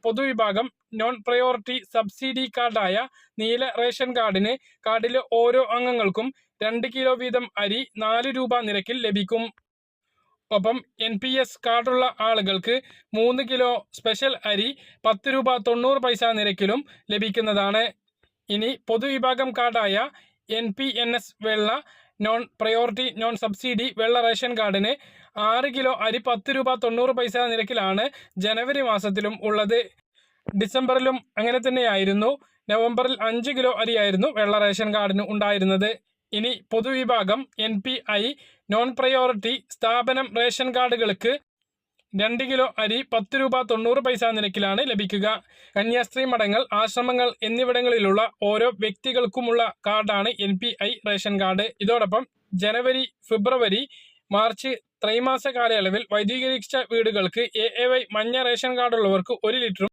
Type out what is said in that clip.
പൊതുവിഭാഗം non priority subsidy കാർഡായ നീല ration കാർഡിലെ ഓരോ അംഗങ്ങൾക്കും 2 കിലോ വീതം അരി 4 രൂപ നിരക്കിൽ ലഭിക്കും. ഒപ്പം NPS കാർഡുള്ള ആളുകൾക്ക് 3 കിലോ സ്പെഷ്യൽ അരി 10 രൂപ 90 പൈസ നിരക്കിലും ലഭിക്കുന്നതാണ്. ഇനി പൊതുവിഭാഗം കാർഡായ NPNS വെള്ള നോൺ പ്രയോറിറ്റി നോൺ സബ്സിഡി വെള്ള റേഷൻ കാർഡിന് 6 കിലോ അരി 10 രൂപ 90 പൈസ നിരക്കിലാണ് ജനുവരി മാസത്തിലും ഉള്ളത്. ഡിസംബറിലും അങ്ങനെ തന്നെയായിരുന്നു. നവംബറിൽ 5 കിലോ അരിയായിരുന്നു വെള്ള റേഷൻ കാർഡിന് ഉണ്ടായിരുന്നത്. ഇനി പൊതുവിഭാഗം NPI നോൺ പ്രയോറിറ്റി സ്ഥാപനം റേഷൻ കാർഡുകൾക്ക് 2 കിലോ അരി 10 രൂപ 90 പൈസ നിരക്കിലാണ് ലഭിക്കുക. കന്യാസ്ത്രീ മഠങ്ങൾ, ആശ്രമങ്ങൾ എന്നിവിടങ്ങളിലുള്ള ഓരോ വ്യക്തികൾക്കുമുള്ള കാർഡാണ് NPI റേഷൻ കാർഡ്. ഇതോടൊപ്പം ജനുവരി, ഫെബ്രുവരി, മാർച്ച് ത്രൈമാസ കാലയളവിൽ വൈദ്യുതീകരിച്ച വീടുകൾക്ക് AAY മഞ്ഞ റേഷൻ കാർഡുള്ളവർക്ക് 1 ലിറ്ററും